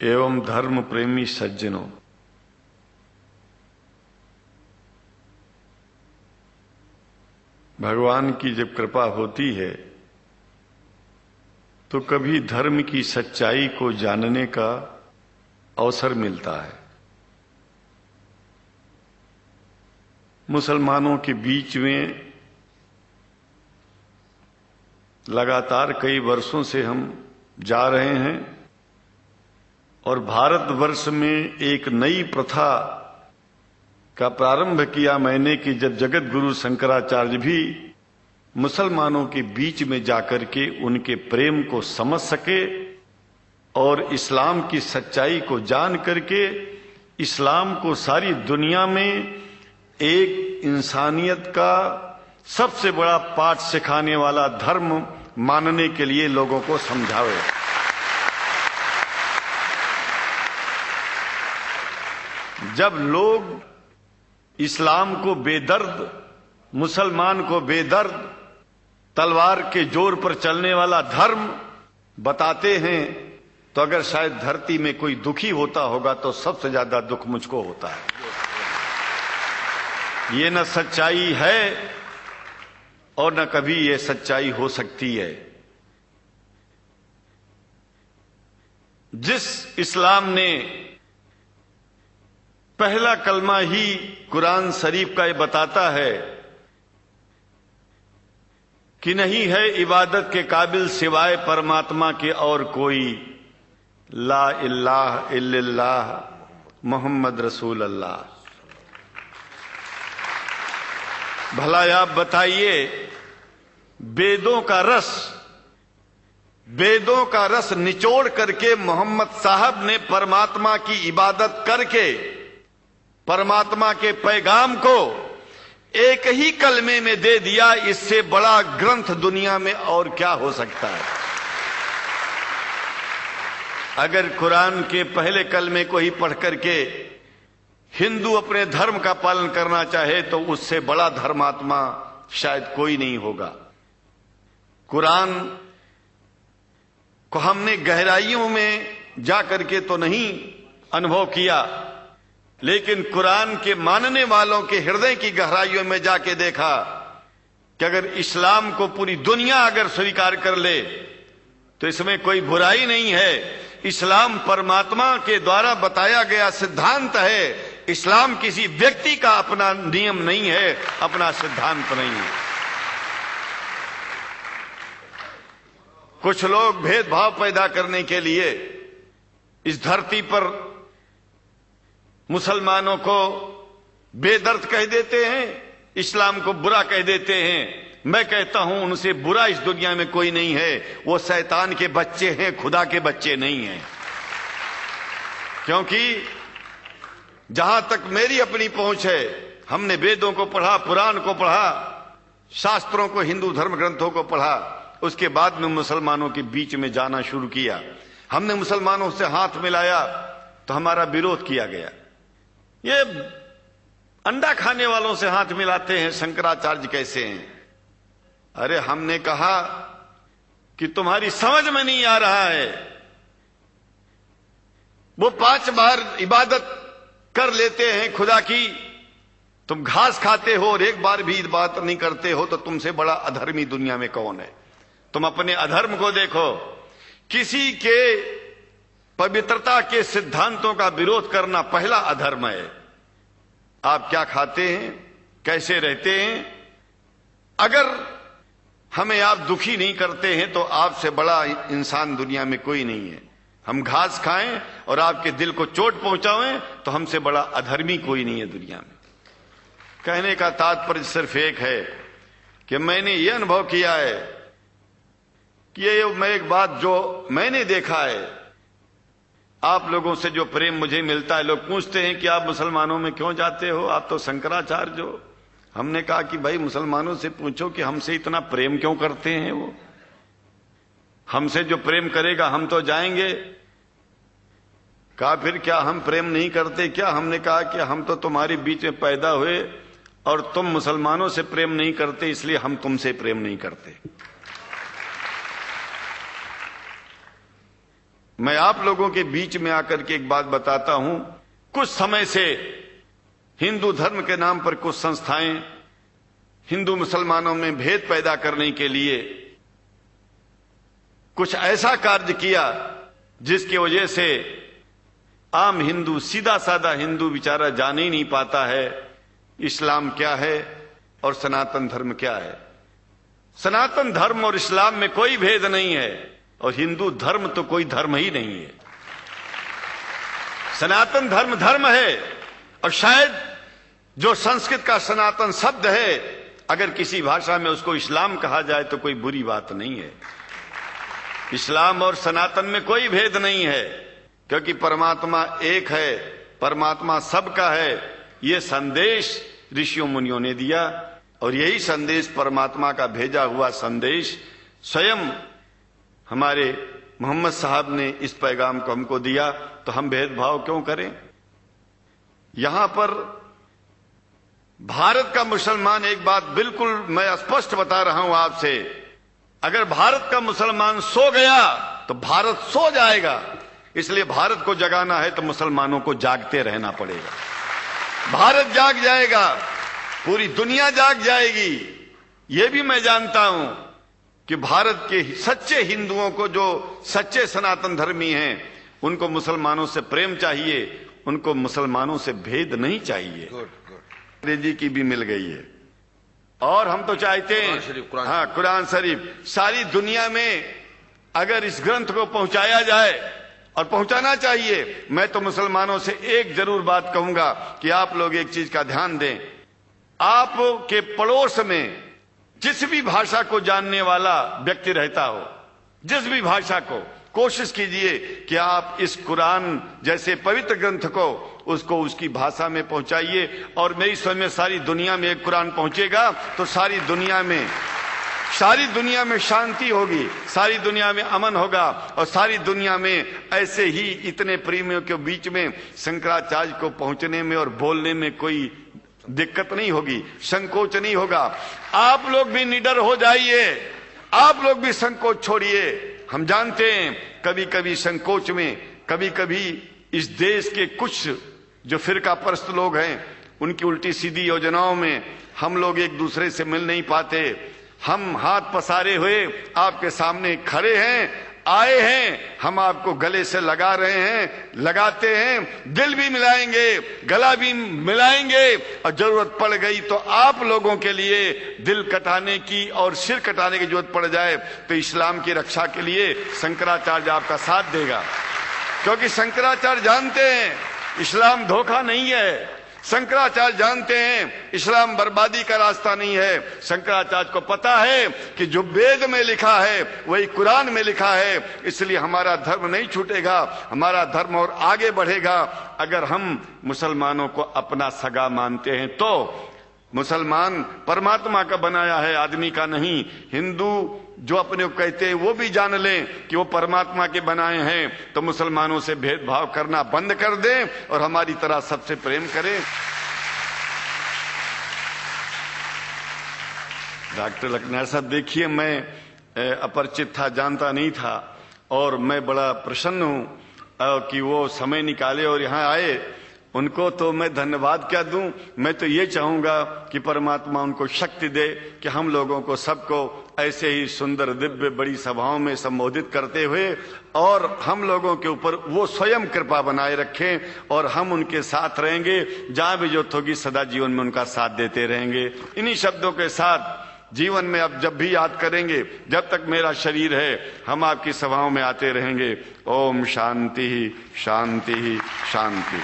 एवं धर्म प्रेमी सज्जनों, भगवान की जब कृपा होती है तो कभी धर्म की सच्चाई को जानने का अवसर मिलता है। मुसलमानों के बीच में लगातार कई वर्षों से हम जा रहे हैं और भारतवर्ष में एक नई प्रथा का प्रारंभ किया मैंने कि जब जगत गुरु शंकराचार्य भी मुसलमानों के बीच में जाकर के उनके प्रेम को समझ सके और इस्लाम की सच्चाई को जान करके इस्लाम को सारी दुनिया में एक इंसानियत का सबसे बड़ा पाठ सिखाने वाला धर्म मानने के लिए लोगों को समझावे। जब लोग इस्लाम को बेदर्द, मुसलमान को बेदर्द, तलवार के जोर पर चलने वाला धर्म बताते हैं तो अगर शायद धरती में कोई दुखी होता होगा तो सबसे ज्यादा दुख मुझको होता है। ये न सच्चाई है और न कभी ये सच्चाई हो सकती है। जिस इस्लाम ने पहला कलमा ही कुरान शरीफ का ये बताता है कि नहीं है इबादत के काबिल सिवाय परमात्मा के और कोई, ला इलाहा इल्लल्लाह मोहम्मद रसूल अल्लाह। भला आप बताइए, वेदों का रस निचोड़ करके मोहम्मद साहब ने परमात्मा की इबादत करके परमात्मा के पैगाम को एक ही कलमे में दे दिया। इससे बड़ा ग्रंथ दुनिया में और क्या हो सकता है। अगर कुरान के पहले कलमे को ही पढ़ करके हिंदू अपने धर्म का पालन करना चाहे तो उससे बड़ा धर्मात्मा शायद कोई नहीं होगा। कुरान को हमने गहराइयों में जाकर के तो नहीं अनुभव किया, लेकिन कुरान के मानने वालों के हृदय की गहराइयों में जाके देखा कि अगर इस्लाम को पूरी दुनिया अगर स्वीकार कर ले तो इसमें कोई बुराई नहीं है। इस्लाम परमात्मा के द्वारा बताया गया सिद्धांत है। इस्लाम किसी व्यक्ति का अपना नियम नहीं है, अपना सिद्धांत नहीं है। कुछ लोग भेदभाव पैदा करने के लिए इस धरती पर मुसलमानों को बेदर्द कह देते हैं, इस्लाम को बुरा कह देते हैं। मैं कहता हूं उनसे बुरा इस दुनिया में कोई नहीं है। वो शैतान के बच्चे हैं, खुदा के बच्चे नहीं हैं। क्योंकि जहां तक मेरी अपनी पहुंच है, हमने वेदों को पढ़ा, पुराण को पढ़ा, शास्त्रों को, हिंदू धर्म ग्रंथों को पढ़ा। उसके बाद में मुसलमानों के बीच में जाना शुरू किया। हमने मुसलमानों से हाथ मिलाया तो हमारा विरोध किया गया। ये अंडा खाने वालों से हाथ मिलाते हैं, शंकराचार्य कैसे हैं? अरे हमने कहा कि तुम्हारी समझ में नहीं आ रहा है। वो 5 बार इबादत कर लेते हैं खुदा की, तुम घास खाते हो और एक बार भी इबादत नहीं करते हो, तो तुमसे बड़ा अधर्मी दुनिया में कौन है? तुम अपने अधर्म को देखो। किसी के पवित्रता के सिद्धांतों का विरोध करना पहला अधर्म है। आप क्या खाते हैं, कैसे रहते हैं, अगर हमें आप दुखी नहीं करते हैं तो आपसे बड़ा इंसान दुनिया में कोई नहीं है। हम घास खाएं और आपके दिल को चोट पहुंचाएं तो हमसे बड़ा अधर्मी कोई नहीं है दुनिया में। कहने का तात्पर्य सिर्फ एक है कि मैंने ये अनुभव किया है कि ये मैं एक बात जो मैंने देखा है, आप लोगों से जो प्रेम मुझे मिलता है, लोग पूछते हैं कि आप मुसलमानों में क्यों जाते हो, आप तो शंकराचार्य हो। हमने कहा कि भाई मुसलमानों से पूछो कि हमसे इतना प्रेम क्यों करते हैं। वो हमसे जो प्रेम करेगा हम तो जाएंगे। कहा फिर क्या हम प्रेम नहीं करते क्या? हमने कहा कि हम तो तुम्हारे बीच में पैदा हुए और तुम मुसलमानों से प्रेम नहीं करते, इसलिए हम तुमसे प्रेम नहीं करते। मैं आप लोगों के बीच में आकर के एक बात बताता हूं। कुछ समय से हिंदू धर्म के नाम पर कुछ संस्थाएं हिंदू मुसलमानों में भेद पैदा करने के लिए कुछ ऐसा कार्य किया जिसकी वजह से आम हिंदू, सीधा साधा हिंदू बेचारा जान ही नहीं पाता है इस्लाम क्या है और सनातन धर्म क्या है। सनातन धर्म और इस्लाम में कोई भेद नहीं है और हिंदू धर्म तो कोई धर्म ही नहीं है। सनातन धर्म धर्म है और शायद जो संस्कृत का सनातन शब्द है, अगर किसी भाषा में उसको इस्लाम कहा जाए तो कोई बुरी बात नहीं है। इस्लाम और सनातन में कोई भेद नहीं है, क्योंकि परमात्मा एक है, परमात्मा सबका है। ये संदेश ऋषियों मुनियों ने दिया और यही संदेश परमात्मा का भेजा हुआ संदेश स्वयं हमारे मोहम्मद साहब ने इस पैगाम को हमको दिया। तो हम भेदभाव क्यों करें? यहां पर भारत का मुसलमान, एक बात बिल्कुल मैं स्पष्ट बता रहा हूं आपसे, अगर भारत का मुसलमान सो गया तो भारत सो जाएगा। इसलिए भारत को जगाना है तो मुसलमानों को जागते रहना पड़ेगा। भारत जाग जाएगा, पूरी दुनिया जाग जाएगी। यह भी मैं जानता हूं कि भारत के सच्चे हिंदुओं को, जो सच्चे सनातन धर्मी हैं, उनको मुसलमानों से प्रेम चाहिए, उनको मुसलमानों से भेद नहीं चाहिए। अंग्रेजी की भी मिल गई है और हम तो चाहते हैं हाँ, कुरान शरीफ सारी दुनिया में अगर इस ग्रंथ को पहुंचाया जाए, और पहुंचाना चाहिए। मैं तो मुसलमानों से एक जरूर बात कहूंगा कि आप लोग एक चीज का ध्यान दें। आपके पड़ोस में जिस भी भाषा को जानने वाला व्यक्ति रहता हो, जिस भी भाषा को, कोशिश कीजिए कि आप इस कुरान जैसे पवित्र ग्रंथ को उसको उसकी भाषा में पहुंचाइए। और मेरी समझ में सारी दुनिया में एक कुरान पहुंचेगा तो सारी दुनिया में शांति होगी, सारी दुनिया में अमन होगा और सारी दुनिया में ऐसे ही इतने प्रेमियों के बीच में शंकराचार्य को पहुंचने में और बोलने में कोई दिक्कत नहीं होगी, संकोच नहीं होगा। आप लोग भी निडर हो जाइए, आप लोग भी संकोच छोड़िए। हम जानते हैं कभी कभी संकोच में, कभी कभी इस देश के कुछ जो फिरका परस्त लोग हैं, उनकी उल्टी सीधी योजनाओं में हम लोग एक दूसरे से मिल नहीं पाते। हम हाथ पसारे हुए आपके सामने खड़े हैं, आए हैं, हम आपको गले से लगा रहे हैं, लगाते हैं, दिल भी मिलाएंगे, गला भी मिलाएंगे और जरूरत पड़ गई तो आप लोगों के लिए दिल कटाने की और सिर कटाने की जरूरत पड़ जाए तो इस्लाम की रक्षा के लिए शंकराचार्य आपका साथ देगा। क्योंकि शंकराचार्य जानते हैं इस्लाम धोखा नहीं है, शंकराचार्य जानते हैं इस्लाम बर्बादी का रास्ता नहीं है। शंकराचार्य को पता है कि जो वेद में लिखा है वही कुरान में लिखा है, इसलिए हमारा धर्म नहीं छूटेगा, हमारा धर्म और आगे बढ़ेगा। अगर हम मुसलमानों को अपना सगा मानते हैं तो मुसलमान परमात्मा का बनाया है, आदमी का नहीं। हिंदू जो अपने को कहते हैं वो भी जान लें कि वो परमात्मा के बनाए हैं, तो मुसलमानों से भेदभाव करना बंद कर दें और हमारी तरह सबसे प्रेम करें। डॉक्टर लखनार साहब, देखिए मैं अपरिचित था, जानता नहीं था और मैं बड़ा प्रसन्न हूं कि वो समय निकाले और यहाँ आए। उनको तो मैं धन्यवाद क्या दूं, मैं तो ये चाहूंगा कि परमात्मा उनको शक्ति दे कि हम लोगों को सबको ऐसे ही सुंदर दिव्य बड़ी सभाओं में संबोधित करते हुए और हम लोगों के ऊपर वो स्वयं कृपा बनाए रखें और हम उनके साथ रहेंगे, जहां भी जरूरत होगी सदा जीवन में उनका साथ देते रहेंगे। इन्हीं शब्दों के साथ जीवन में अब जब भी याद करेंगे, जब तक मेरा शरीर है, हम आपकी सभाओं में आते रहेंगे। ओम शांति शांति शांति।